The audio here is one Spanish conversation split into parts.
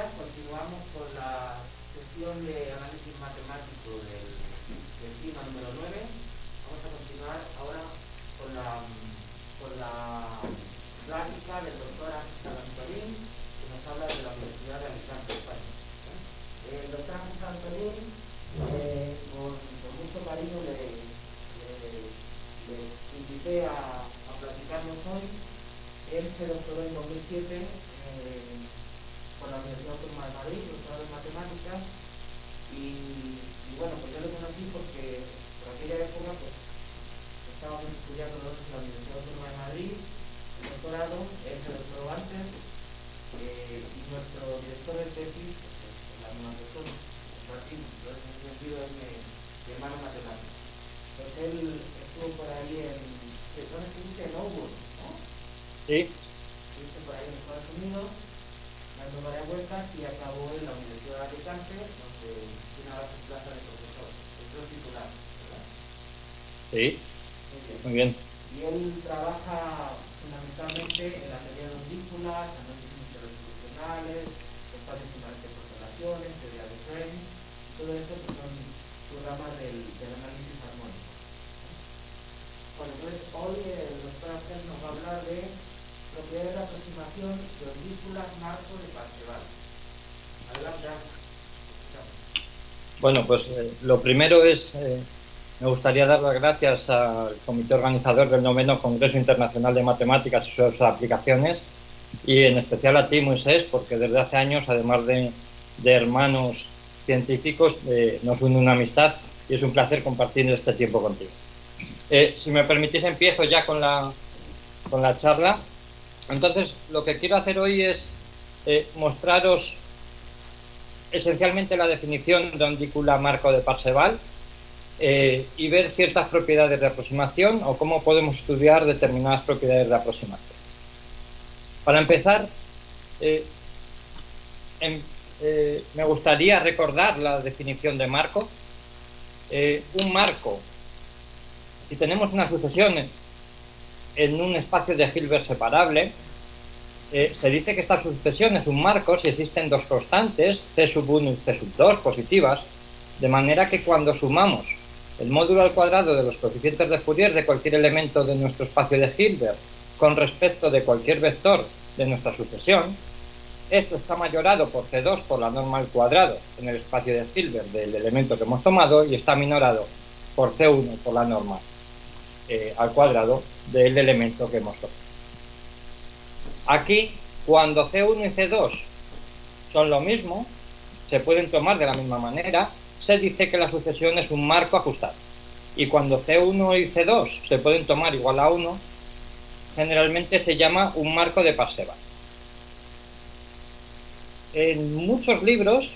días continuamos con la sesión de análisis matemático del tema número 9. Vamos a continuar ahora con la plática del doctor Ángel Antolín, que nos habla de la Universidad de Alicante, España. El doctor Ángel Antolín, con mucho cariño le invité a platicarnos hoy. Él se doctoró en 2007 por la Universidad Autónoma de Madrid, doctorado en matemáticas, y bueno, pues yo lo conocí porque por aquella época pues estábamos estudiando en la Universidad Autónoma de Madrid el doctorado. Él se doctoró antes, y nuestro director de tesis pues, es la misma persona, Martín. Entonces en ese sentido es mi hermano matemático. Pues él estuvo por ahí ¿dónde estuviste? En Auburn, ¿no? Sí. Estuviste por ahí en Estados Unidos, dando varias vueltas, y acabó en la Universidad de Alicante, donde tiene ahora su plaza de profesor. Es el titular, ¿verdad? Sí. Muy bien. Y él trabaja fundamentalmente en la teoría de ondículas, análisis interdimensionales, espacios invariantes por relaciones, teoría de Frame, todo esto que son sus ramas del análisis armónico. Bueno, entonces hoy el doctor Ángel nos va a hablar de propiedades de aproximación de ondículas marco de Parseval. Adelante, Ángel. Bueno, pues lo primero es, me gustaría dar las gracias al comité organizador del 9º Congreso Internacional de Matemáticas y sus aplicaciones, y en especial a ti, Moisés, porque desde hace años, además de hermanos científicos, nos une una amistad y es un placer compartir este tiempo contigo. Si me permitís, empiezo ya con la charla. Entonces, lo que quiero hacer hoy es mostraros esencialmente la definición de ondícula marco de Parseval y ver ciertas propiedades de aproximación o cómo podemos estudiar determinadas propiedades de aproximación. Para empezar, me gustaría recordar la definición de marco. Un marco, si tenemos una sucesión en un espacio de Hilbert separable, se dice que esta sucesión es un marco si existen dos constantes, C1 y C2, positivas, de manera que cuando sumamos el módulo al cuadrado de los coeficientes de Fourier de cualquier elemento de nuestro espacio de Hilbert con respecto de cualquier vector de nuestra sucesión, esto está mayorado por C2 por la norma al cuadrado en el espacio de Hilbert del elemento que hemos tomado, y está minorado por C1 por la norma al cuadrado del elemento que hemos tomado. Aquí, cuando C1 y C2 son lo mismo, se pueden tomar de la misma manera, se dice que la sucesión es un marco ajustado. Y cuando C1 y C2 se pueden tomar igual a 1, generalmente se llama un marco de Parseval. En muchos libros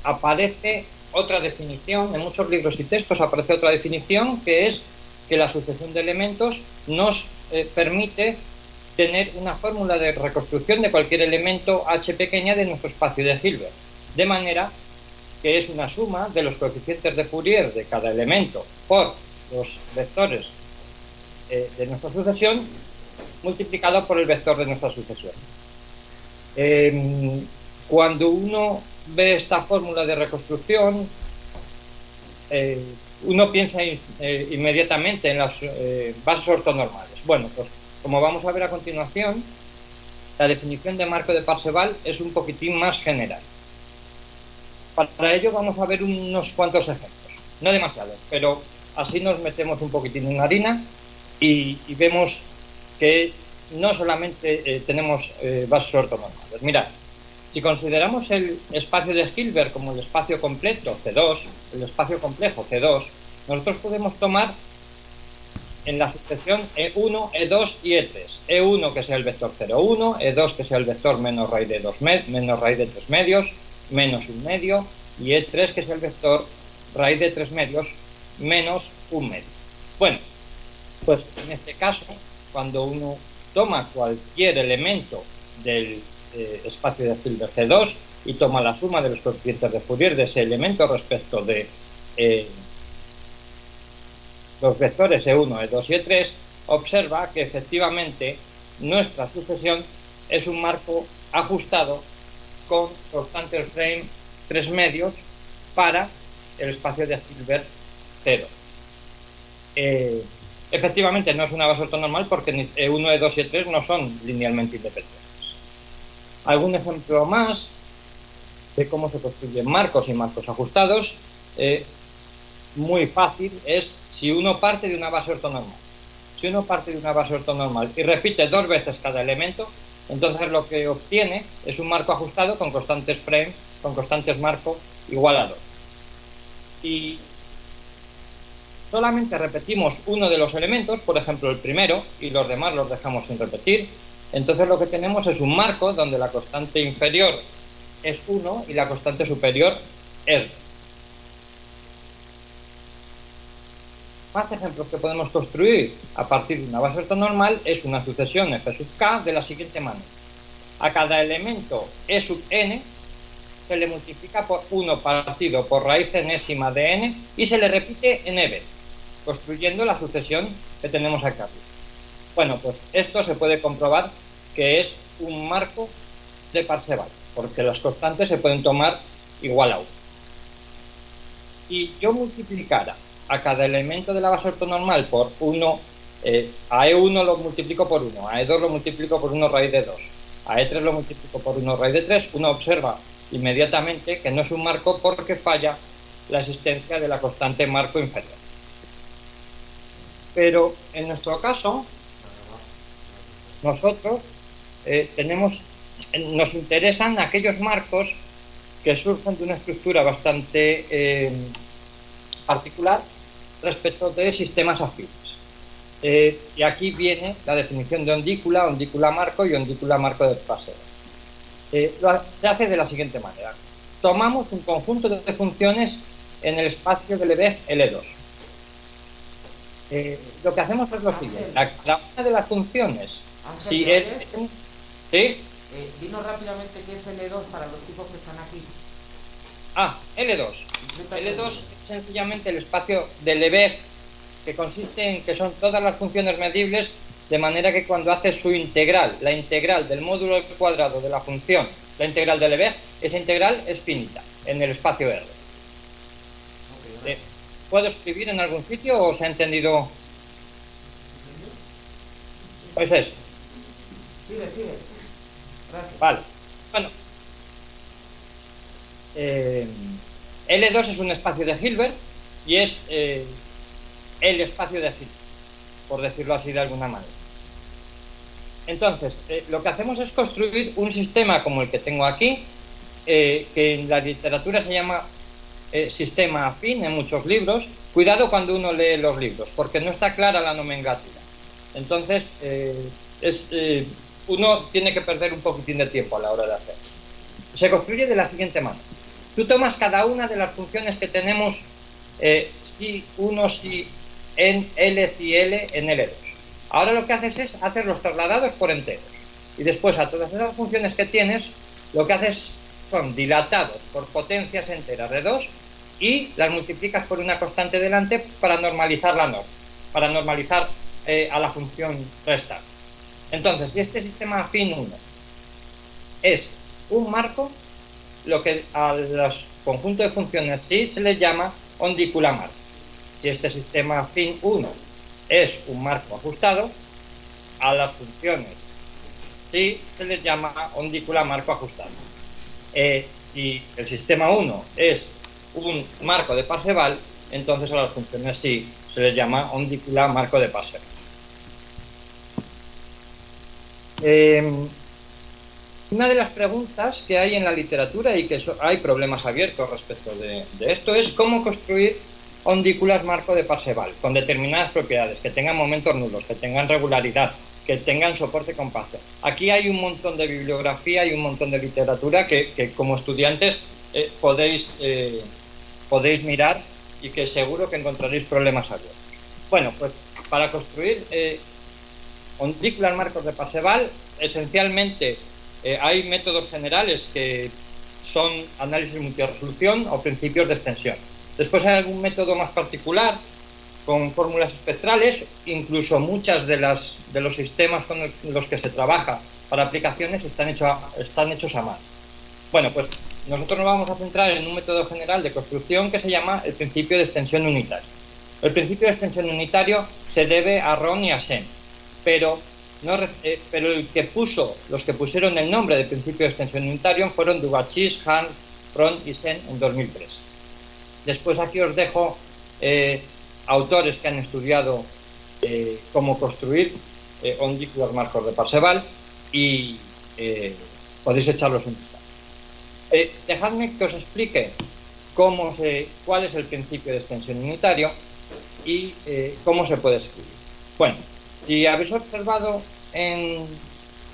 aparece otra definición, en muchos libros y textos aparece otra definición, que es que la sucesión de elementos nos permite tener una fórmula de reconstrucción de cualquier elemento h pequeña de nuestro espacio de Hilbert, de manera que es una suma de los coeficientes de Fourier de cada elemento por los vectores de nuestra sucesión multiplicado por el vector de nuestra sucesión. Cuando uno ve esta fórmula de reconstrucción, uno piensa inmediatamente en las bases ortonormales. Bueno, pues como vamos a ver a continuación, la definición de marco de Parseval es un poquitín más general. Para ello vamos a ver unos cuantos ejemplos, no demasiados, pero así nos metemos un poquitín en harina y vemos que no solamente tenemos bases ortonormales. Mirad, si consideramos el espacio de Hilbert como el espacio completo C2, el espacio complejo C2, nosotros podemos tomar en la sucesión E1, E2 y E3. E1 que sea el vector 0,1, E2 que sea el vector menos raíz de 2 menos raíz de 3 medios, menos 1 medio, y E3 que sea el vector raíz de 3 medios, menos 1 medio. Bueno, pues en este caso, cuando uno toma cualquier elemento del espacio de Hilbert C2 y toma la suma de los coeficientes de Fourier de ese elemento respecto de los vectores E1, E2 y E3, observa que efectivamente nuestra sucesión es un marco ajustado con constante frame 3 medios para el espacio de Hilbert 0. Efectivamente no es una base ortonormal porque E1, E2 y E3 no son linealmente independientes. Algún ejemplo más de cómo se construyen marcos y marcos ajustados, muy fácil, es si uno parte de una base ortonormal. Si uno parte de una base ortonormal y repite 2 veces cada elemento, entonces lo que obtiene es un marco ajustado con constantes frame, con constantes marco igual a 2. Y solamente repetimos uno de los elementos, por ejemplo el primero, y los demás los dejamos sin repetir, entonces lo que tenemos es un marco donde la constante inferior es 1 y la constante superior es 2. Más ejemplos que podemos construir a partir de una base ortonormal es una sucesión f sub k de la siguiente manera. A cada elemento e sub n se le multiplica por 1 partido por raíz enésima de n y se le repite n veces, construyendo la sucesión que tenemos acá. Bueno, pues esto se puede comprobar que es un marco de Parseval, porque las constantes se pueden tomar igual a 1. Y yo multiplicara a cada elemento de la base ortonormal por 1, a E1 lo multiplico por 1, a E2 lo multiplico por 1 raíz de 2, a E3 lo multiplico por 1 raíz de 3, uno observa inmediatamente que no es un marco porque falla la existencia de la constante marco inferior. Pero en nuestro caso, nosotros nos interesan aquellos marcos que surgen de una estructura bastante particular respecto de sistemas afines. Y aquí viene la definición de ondícula, ondícula marco y ondícula marco de Parseval. Se hace de la siguiente manera. Tomamos un conjunto de funciones en el espacio de Lebesgue L2. Lo que hacemos es lo siguiente. Cada una de las funciones, Ángel, si ¿me es... oyes? ¿Sí? Dinos rápidamente qué es L2 para los chicos que están aquí. L2. L2 es sencillamente el espacio de Lebesgue, que consiste en que son todas las funciones medibles, de manera que cuando haces su integral, la integral del módulo al cuadrado de la función, la integral de Lebesgue, esa integral es finita en el espacio R. Okay, ¿puedo escribir en algún sitio o se ha entendido? Pues eso. Sigue. Gracias. Vale. Bueno. L2 es un espacio de Hilbert y es el espacio de Hilbert, por decirlo así de alguna manera. Entonces, lo que hacemos es construir un sistema como el que tengo aquí, que en la literatura se llama sistema afín en muchos libros. Cuidado cuando uno lee los libros, porque no está clara la nomenclatura. Entonces, uno tiene que perder un poquitín de tiempo a la hora de hacer. Se construye de la siguiente manera. Tú tomas cada una de las funciones que tenemos, si 1, si en L, si L, en L2. Ahora lo que haces es hacer los trasladados por enteros. Y después a todas esas funciones que tienes, lo que haces son dilatados por potencias enteras de 2 y las multiplicas por una constante delante para normalizar la norma, para normalizar a la función restar. Entonces, si este sistema afín 1 es un marco, lo que a los conjuntos de funciones sí se les llama ondícula marco. Si este sistema afín 1 es un marco ajustado, a las funciones sí se les llama ondícula marco ajustado. Si el sistema 1 es un marco de Parseval, entonces a las funciones sí se les llama ondícula marco de Parseval. Una de las preguntas que hay en la literatura y que hay problemas abiertos respecto de esto es cómo construir ondículas marco de Parseval con determinadas propiedades, que tengan momentos nulos, que tengan regularidad, que tengan soporte con Parseval. Aquí hay un montón de bibliografía y un montón de literatura que como estudiantes podéis mirar y que seguro que encontraréis problemas abiertos. Bueno, pues para construir ondículas marcos de Parseval, esencialmente hay métodos generales que son análisis multirresolución o principios de extensión. Después hay algún método más particular con fórmulas espectrales, incluso muchas de los sistemas con los que se trabaja para aplicaciones están hechos a mano. Bueno, pues nosotros nos vamos a centrar en un método general de construcción que se llama el principio de extensión unitaria. El principio de extensión unitario se debe a Ron y a Sen, pero los que pusieron el nombre de principio de extensión unitario fueron Dubachis, Hahn, Ron y Sen en 2003. Después aquí os dejo autores que han estudiado cómo construir ondículos marcos de Parseval y podéis echarlos un vistazo. Dejadme que os explique cuál es el principio de extensión unitario y cómo se puede escribir. Bueno, si habéis observado en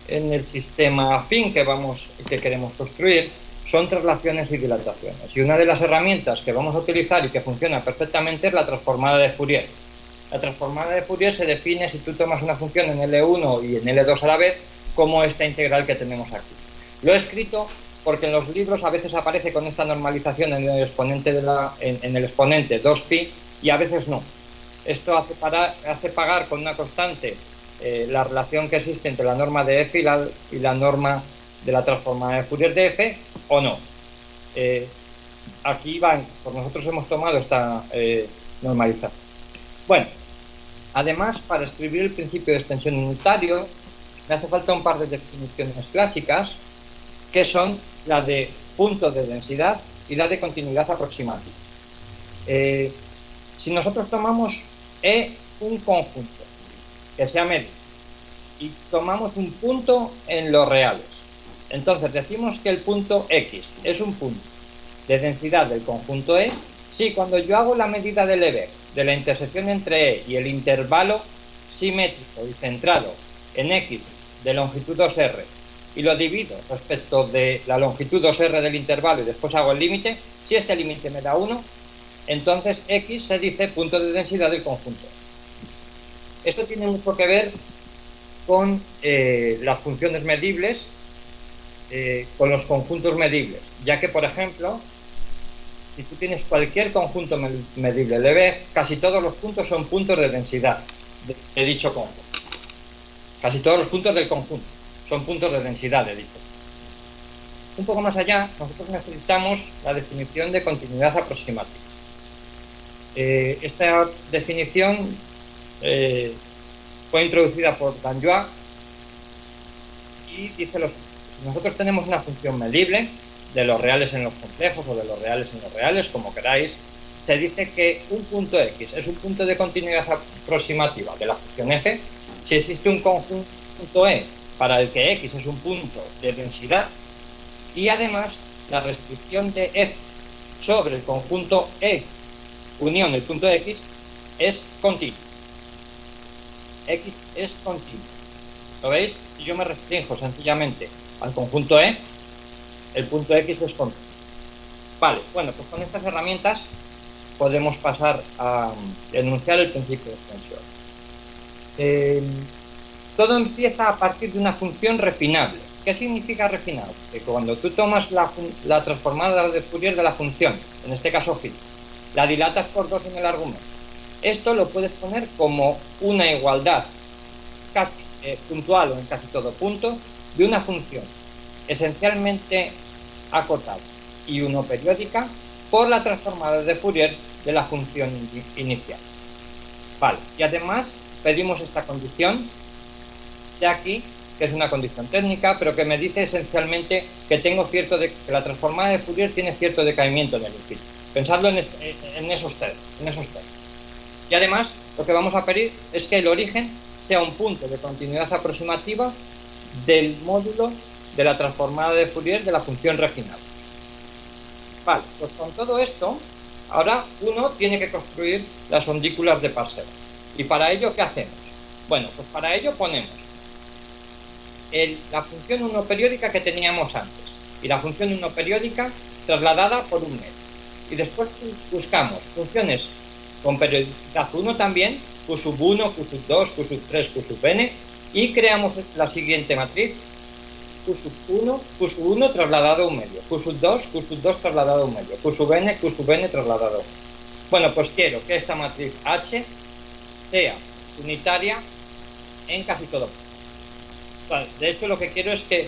el sistema afín que queremos construir, son traslaciones y dilataciones. Y una de las herramientas que vamos a utilizar y que funciona perfectamente es la transformada de Fourier. La transformada de Fourier se define, si tú tomas una función en L1 y en L2 a la vez, como esta integral que tenemos aquí. Lo he escrito porque en los libros a veces aparece con esta normalización en el exponente, en el exponente 2pi y a veces no. Esto hace pagar con una constante la relación que existe entre la norma de f y la norma de la transformada de Fourier de f o no. Aquí pues nosotros hemos tomado esta normalización. Bueno, además, para escribir el principio de extensión unitario me hace falta un par de definiciones clásicas que son la de punto de densidad y la de continuidad aproximativa. Si nosotros tomamos un conjunto que sea medio y tomamos un punto en los reales, entonces decimos que el punto X es un punto de densidad del conjunto E si cuando yo hago la medida del Lebesgue de la intersección entre E y el intervalo simétrico y centrado en X de longitud 2R y lo divido respecto de la longitud 2R del intervalo y después hago el límite, si este límite me da 1, entonces X se dice punto de densidad del conjunto. Esto tiene mucho que ver con las funciones medibles, con los conjuntos medibles, ya que, por ejemplo, si tú tienes cualquier conjunto medible Lebesgue, casi todos los puntos son puntos de densidad de dicho conjunto. Casi todos los puntos del conjunto son puntos de densidad de dicho. Un poco más allá, nosotros necesitamos la definición de continuidad aproximativa. Esta definición fue introducida por Danjoy y dice lo siguiente: nosotros tenemos una función medible de los reales en los complejos o de los reales en los reales, como queráis. Se dice que un punto X es un punto de continuidad aproximativa de la función f si existe un conjunto E para el que X es un punto de densidad y además la restricción de f sobre el conjunto E unión el punto X es continua. X es continua. ¿Lo veis? Si yo me restringo sencillamente al conjunto E, el punto X es continuo. Vale, bueno, pues con estas herramientas podemos pasar a enunciar el principio de extensión. Todo empieza a partir de una función refinable. ¿Qué significa refinable? Que cuando tú tomas la transformada de Fourier de la función, en este caso phi, la dilatas por 2 en el argumento. Esto lo puedes poner como una igualdad casi puntual o en casi todo punto de una función esencialmente acotada y uno periódica por la transformada de Fourier de la función inicial. Vale, y además pedimos esta condición de aquí, que es una condición técnica, pero que me dice esencialmente que que la transformada de Fourier tiene cierto decaimiento en el infinito. Pensadlo en esos términos. Y además, lo que vamos a pedir es que el origen sea un punto de continuidad aproximativa del módulo de la transformada de Fourier de la función refinable. Vale, pues con todo esto, ahora uno tiene que construir las ondículas de Parseval. ¿Y para ello qué hacemos? Bueno, pues para ello ponemos la función 1 periódica que teníamos antes y la función 1 periódica trasladada por un medio. Y después buscamos funciones con periodicidad 1 también, Q sub 1, Q sub 2, Q sub 3, Q sub n, y creamos la siguiente matriz: Q sub 1, Q sub 1 trasladado a un medio, Q sub 2 trasladado a un medio, Q sub n trasladado a un medio. Bueno, pues quiero que esta matriz H sea unitaria en casi todo. De hecho, lo que quiero es que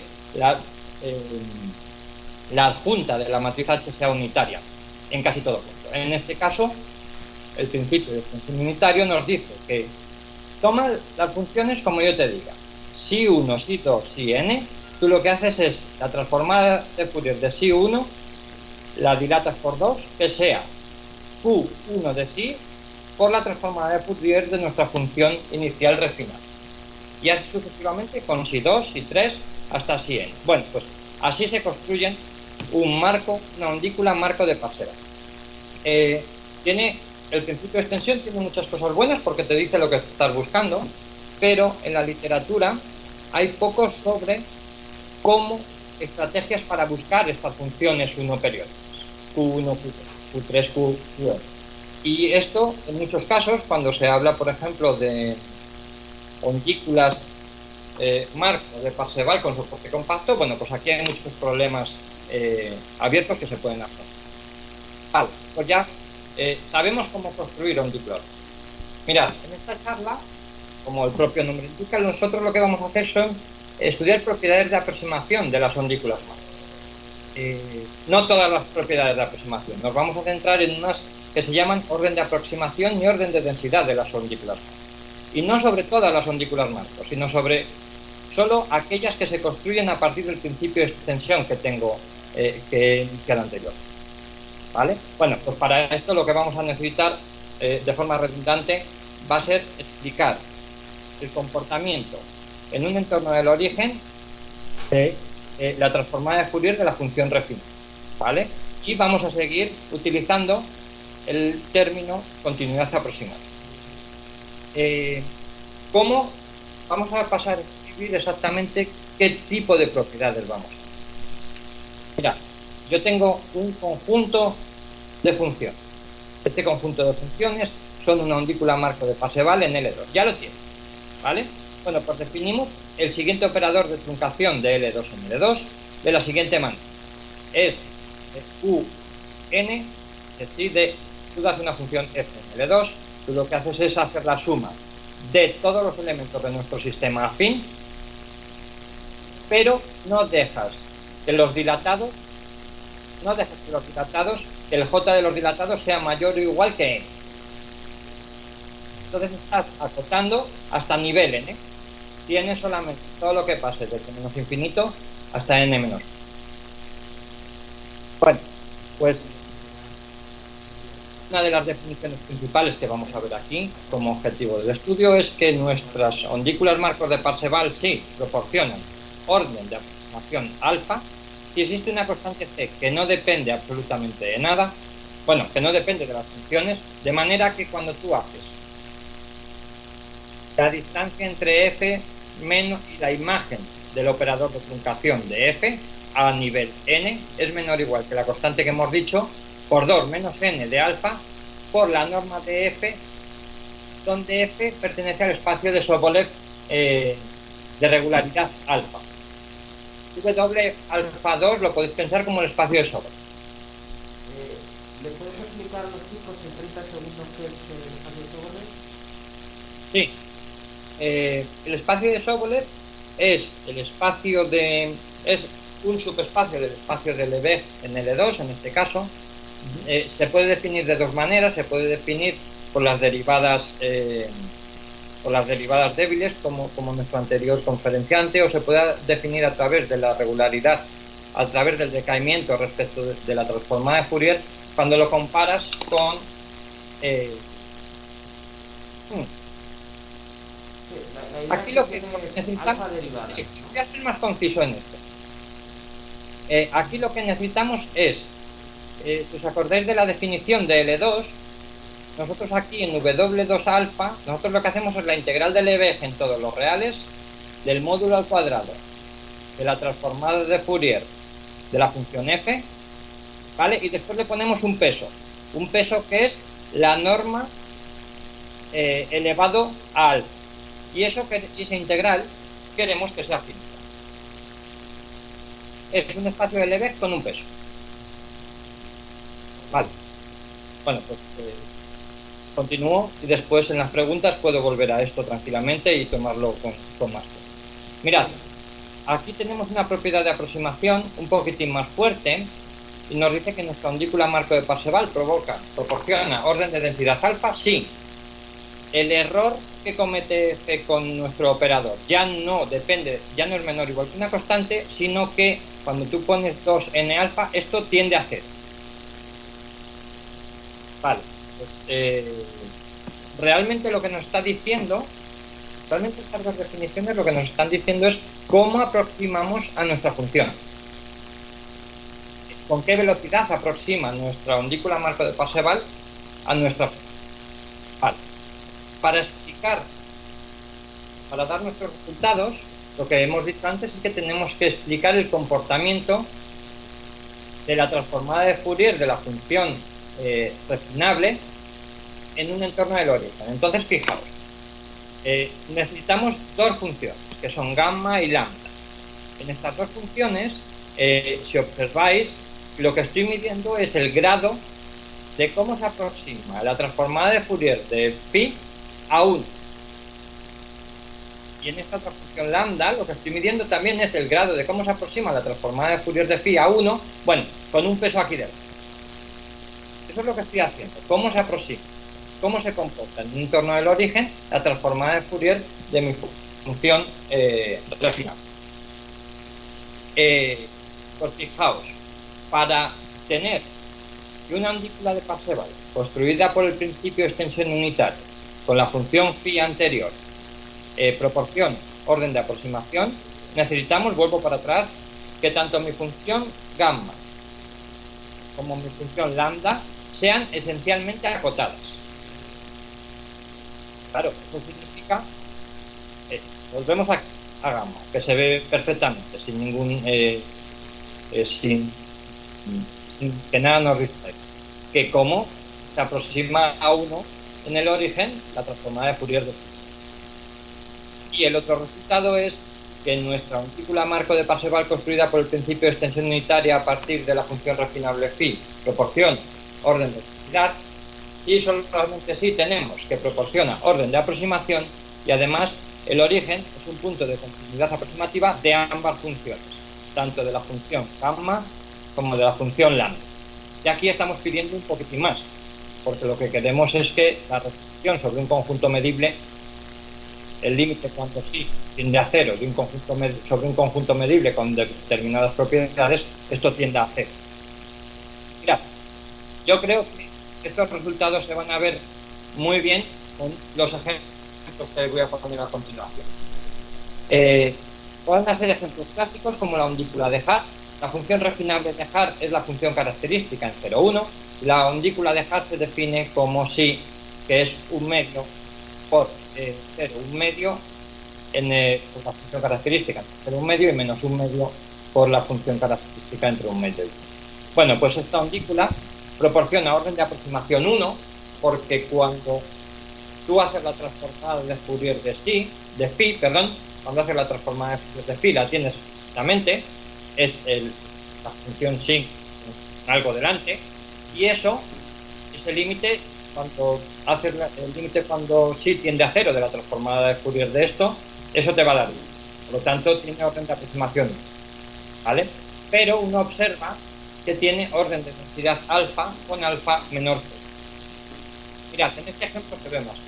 la adjunta de la matriz H sea unitaria en casi todo punto. En este caso, el principio de extensión unitario nos dice que toma las funciones como yo te diga. Si 1, si 2, si n, tú lo que haces es la transformada de Fourier de si 1, la dilatas por 2, que sea Q1 de si por la transformada de Fourier de nuestra función inicial refinada. Y así sucesivamente con si 2, si 3, hasta si n. Bueno, pues así se construyen un marco, una ondícula marco de Parseval. Tiene el principio de extensión, tiene muchas cosas buenas porque te dice lo que estás buscando, pero en la literatura hay poco sobre cómo estrategias para buscar estas funciones 1 periódicas, Q1, Q3, Q1. Y esto, en muchos casos, cuando se habla, por ejemplo, de ondículas marco de Parseval con soporte compacto, bueno, pues aquí hay muchos problemas abiertos que se pueden hacer. Vale, pues ya sabemos cómo construir ondículas. Mirad, en esta charla, como el propio nombre indica, nosotros lo que vamos a hacer son estudiar propiedades de aproximación de las ondículas marco. No todas las propiedades de aproximación, nos vamos a centrar en unas que se llaman orden de aproximación y orden de densidad de las ondículas marco. Y no sobre todas las ondículas marco, sino sobre solo aquellas que se construyen a partir del principio de extensión que tengo que iniciar anterior. ¿Vale? Bueno, pues para esto lo que vamos a necesitar de forma redundante va a ser explicar el comportamiento en un entorno del origen de la transformada de Fourier de la función refinada, ¿vale? Y vamos a seguir utilizando el término continuidad aproximada. ¿Cómo vamos a pasar a escribir exactamente qué tipo de propiedades vamos a hacer? Mira, yo tengo un conjunto de funciones. Este conjunto de funciones son una ondícula marco de Parseval en L2. Ya lo tienes, ¿vale? Bueno, pues definimos el siguiente operador de truncación de L2 en L2 de la siguiente manera. Es Qn, es decir, tú das una función f en L2, tú lo que haces es hacer la suma de todos los elementos de nuestro sistema afín, pero no dejas que los dilatados, que el J de los dilatados sea mayor o igual que n. Entonces estás acotando hasta nivel n. Tienes solamente todo lo que pase desde menos infinito hasta n menos. Bueno, pues una de las definiciones principales que vamos a ver aquí como objetivo del estudio es que nuestras ondículas marcos de Parseval sí proporcionan orden de aproximación alfa si existe una constante c que no depende absolutamente de nada, bueno, que no depende de las funciones, de manera que cuando tú haces la distancia entre f menos y la imagen del operador de truncación de f a nivel n es menor o igual que la constante que hemos dicho por 2 menos n de alfa por la norma de f, donde f pertenece al espacio de Sobolev de regularidad alfa. W alfa 2 lo podéis pensar como el espacio de Sobolev. ¿Le puedes explicar a los chicos en 30 segundos qué es el espacio de Sobolev? Sí. El espacio de Sobolev es el espacio de... es un subespacio del espacio de Lebesgue en L2, en este caso. Se puede definir de dos maneras. Se puede definir por las derivadas débiles, como nuestro anterior conferenciante, o se puede definir a través de la regularidad, a través del decaimiento respecto de la transformada de Fourier, cuando lo comparas con aquí lo que necesitamos, voy a ser más conciso en esto. Aquí lo que necesitamos es, si os acordáis de la definición de L2, nosotros aquí en W2 alfa, nosotros lo que hacemos es la integral de Lebesgue en todos los reales del módulo al cuadrado de la transformada de Fourier de la función f, ¿vale? Y después le ponemos un peso que es la norma elevado a alfa. Y esa integral queremos que sea finita. Es un espacio de Lebesgue con un peso. Vale. Bueno, pues continúo y después en las preguntas puedo volver a esto tranquilamente y tomarlo con más tiempo. Mirad, aquí tenemos una propiedad de aproximación un poquitín más fuerte y nos dice que nuestra undícula marco de Parseval proporciona orden de densidad alfa, sí. El error que comete F con nuestro operador ya no depende, ya no es menor o igual que una constante, sino que cuando tú pones 2n alfa, esto tiende a cero. Vale, pues, realmente lo que nos está diciendo, realmente estas dos definiciones lo que nos están diciendo es cómo aproximamos a nuestra función. Con qué velocidad aproxima nuestra undícula marco de Parseval a nuestra función. Vale. Para explicar, para dar nuestros resultados, lo que hemos dicho antes es que tenemos que explicar el comportamiento de la transformada de Fourier de la función refinable en un entorno del origen. Entonces, fijaos, necesitamos dos funciones, que son gamma y lambda. En estas dos funciones, si observáis, lo que estoy midiendo es el grado de cómo se aproxima la transformada de Fourier de phi a 1. Y en esta otra función lambda, lo que estoy midiendo también es el grado de cómo se aproxima la transformada de Fourier de phi a 1, bueno, con un peso aquí dentro. Eso es lo que estoy haciendo, cómo se aproxima, cómo se comporta en un entorno del origen la transformada de Fourier de mi función refinable. Pues fijaos, para tener una undícula de Parseval construida por el principio de extensión unitaria con la función phi anterior proporción orden de aproximación, necesitamos, vuelvo para atrás, que tanto mi función gamma como mi función lambda sean esencialmente acotadas. Claro, eso significa, volvemos a gamma, que se ve perfectamente, sin ningún, sin que nada nos distraiga, que como se aproxima a 1 en el origen, la transformada de Fourier de phi. Y el otro resultado es que nuestra undícula marco de Parseval construida por el principio de extensión unitaria a partir de la función refinable phi proporciona orden de densidad, y solamente sí tenemos que proporciona orden de aproximación, y además el origen es un punto de continuidad aproximativa de ambas funciones, tanto de la función gamma como de la función lambda. Y aquí estamos pidiendo un poquitín más, porque lo que queremos es que la restricción sobre un conjunto medible, el límite cuando sí tiende a cero de un conjunto sobre un conjunto medible con determinadas propiedades, esto tiende a cero. Mirad, yo creo que estos resultados se van a ver muy bien con los ejemplos que voy a poner a continuación. Pueden ser ejemplos clásicos como la undícula de Hart. La función refinable de Hart es la función característica en 0,1. La undícula de Hart se define como si, que es un medio por 0, un medio por la función característica entre 0,1 medio y menos 1 medio por la función característica entre 1 medio y 1. Bueno, pues esta undícula proporciona orden de aproximación 1, porque cuando tú haces la transformada de Fourier de phi, cuando haces la transformada de Fourier de phi, la tienes exactamente, es la función sin algo delante, y eso, ese límite, cuando haces el límite cuando sí tiende a 0 de la transformada de Fourier de esto, eso te va a dar 1. Por lo tanto, tiene orden de aproximación 1, ¿vale? Pero uno observa que tiene orden de densidad alfa con alfa menor 0. Mirad, en este ejemplo se ve más claro.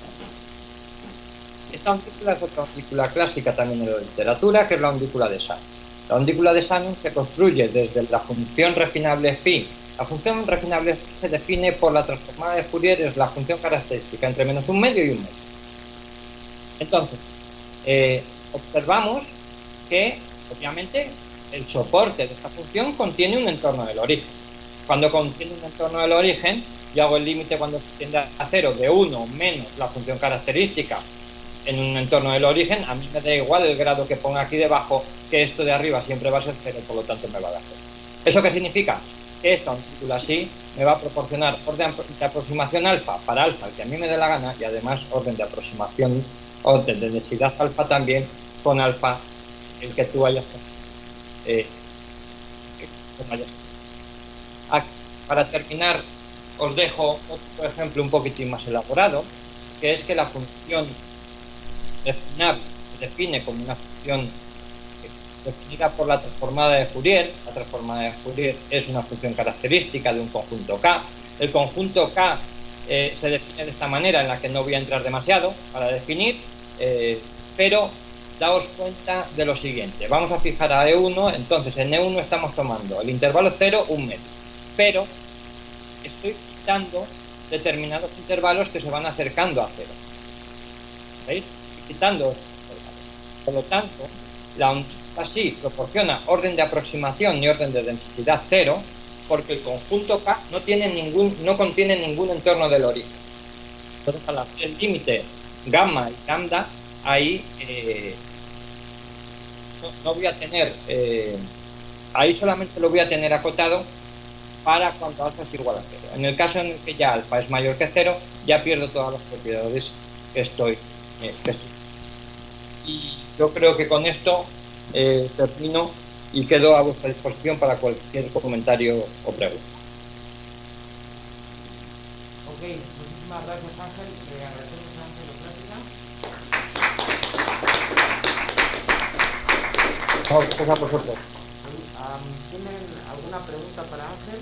Esta undícula es otra undícula clásica también de la literatura, que es la undícula de Shannon. La undícula de Shannon se construye desde la función refinable phi. La función refinable se define por la transformada de Fourier, es la función característica entre menos 1 medio y 1 medio. Entonces, observamos que, obviamente, el soporte de esta función contiene un entorno del origen. Cuando contiene un entorno del origen, yo hago el límite cuando se tiende a 0 de 1 menos la función característica en un entorno del origen. A mí me da igual el grado que ponga aquí debajo, que esto de arriba siempre va a ser 0, por lo tanto me va a dar 0. ¿Eso qué significa? Que esta undícula así me va a proporcionar orden de aproximación alfa para alfa, el que a mí me dé la gana, y además orden de aproximación, orden de densidad alfa también con alfa, el que tú hayas aquí. Para terminar, os dejo otro ejemplo un poquitín más elaborado, que es que la función refinable se define como una función definida por la transformada de Fourier. La transformada de Fourier es una función característica de un conjunto K. El conjunto K se define de esta manera, en la que no voy a entrar demasiado para definir, pero daos cuenta de lo siguiente. Vamos a fijar a E1, entonces en E1 estamos tomando el intervalo 0, 1 medio, pero estoy quitando determinados intervalos que se van acercando a 0. ¿Veis? Quitando. Por lo tanto, la ondita así proporciona orden de aproximación y orden de densidad 0, porque el conjunto K no contiene ningún entorno del origen. Entonces, al hacer el límite gamma y lambda, ahí no voy a tener, ahí solamente lo voy a tener acotado para cuando alfa es igual a 0. En el caso en el que ya alfa es mayor que 0, ya pierdo todas las propiedades que estoy. Y yo creo que con esto termino y quedo a vuestra disposición para cualquier comentario o pregunta. Ok, muchísimas gracias, Ángel. Agradecemos a Ángel la plática. Pues a vosotros. ¿Tienen alguna pregunta para Ángel?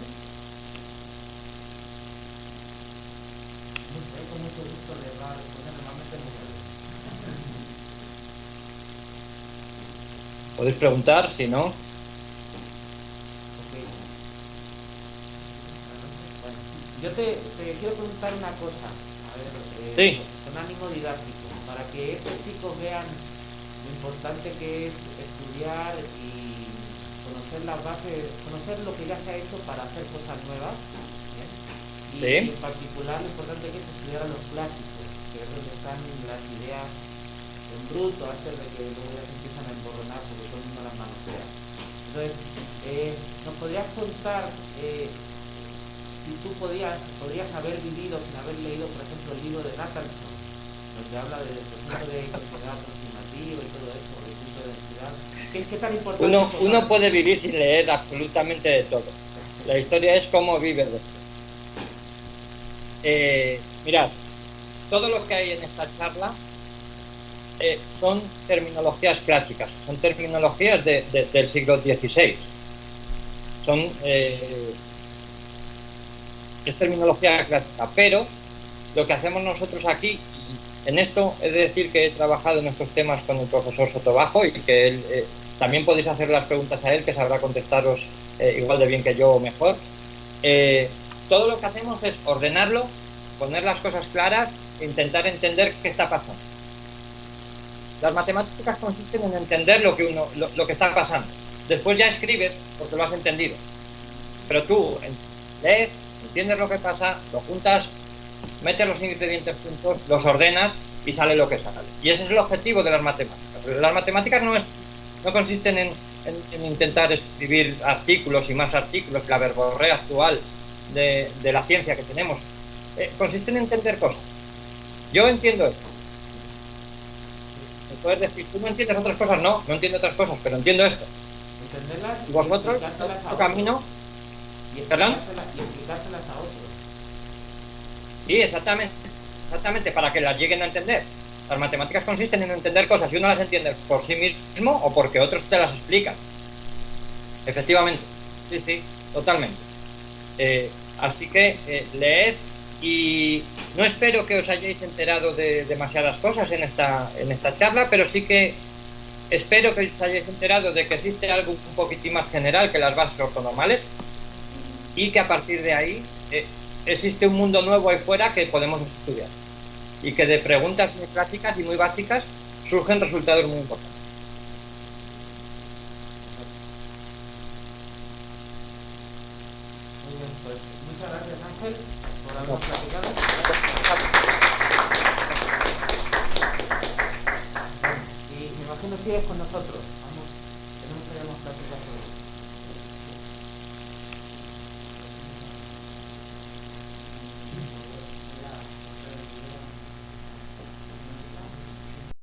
Con mucho gusto les va a responder, normalmente muy bien. Podéis preguntar, si no. Okay. Bueno, yo te quiero preguntar una cosa, a ver, Sí. con ánimo didáctico, para que estos chicos vean lo importante que es estudiar y conocer las bases, conocer lo que ya se ha hecho para hacer cosas nuevas, ¿bien? Y en particular lo importante que es estudiar a los clásicos, que es donde están las ideas en bruto, antes de que luego ya se empiezan a emborronar porque todo el mundo las manosea. Entonces, ¿nos podrías contar si tú podrías haber vivido sin haber leído, por ejemplo, el libro de Nathanson, donde habla del proceso de continuidad aproximativa y todo eso, del punto de densidad? ¿Qué tan importante? Uno puede vivir sin leer absolutamente de todo. La historia es cómo vives de esto. Mirad, todo lo que hay en esta charla son terminologías clásicas, son terminologías del siglo XVI. Es terminología clásica, pero lo que hacemos nosotros aquí, en esto, es decir que he trabajado en estos temas con el profesor Sotobajo y que él, también podéis hacer las preguntas a él, que sabrá contestaros igual de bien que yo o mejor. Todo lo que hacemos es ordenarlo, poner las cosas claras e intentar entender qué está pasando. Las matemáticas consisten en entender lo que está pasando. Después ya escribes porque lo has entendido. Pero tú lees, entiendes lo que pasa, lo juntas, metes los ingredientes juntos, los ordenas y sale lo que sale. Y ese es el objetivo de las matemáticas. Las matemáticas no consisten en intentar escribir artículos y más artículos, la verborrea actual de la ciencia que tenemos. Consisten en entender cosas. Yo entiendo esto. Me puedes decir, ¿tú no entiendes otras cosas? No entiendo otras cosas, pero entiendo esto. Entenderlas y vosotros, otro camino. Y explicárselas a otros. Sí, exactamente, para que las lleguen a entender. Las matemáticas consisten en entender cosas y uno las entiende por sí mismo o porque otros te las explican. Efectivamente, sí, totalmente. Así que leed, y no espero que os hayáis enterado de demasiadas cosas en esta charla, pero sí que espero que os hayáis enterado de que existe algo un poquitín más general que las bases ortonormales y que a partir de ahí existe un mundo nuevo ahí fuera que podemos estudiar y que de preguntas muy clásicas y muy básicas surgen resultados muy importantes. Muy bien, pues muchas gracias, Ángel, por habernos platicado. Y me imagino que sigues con nosotros. Tenemos que ir a más platicar sobre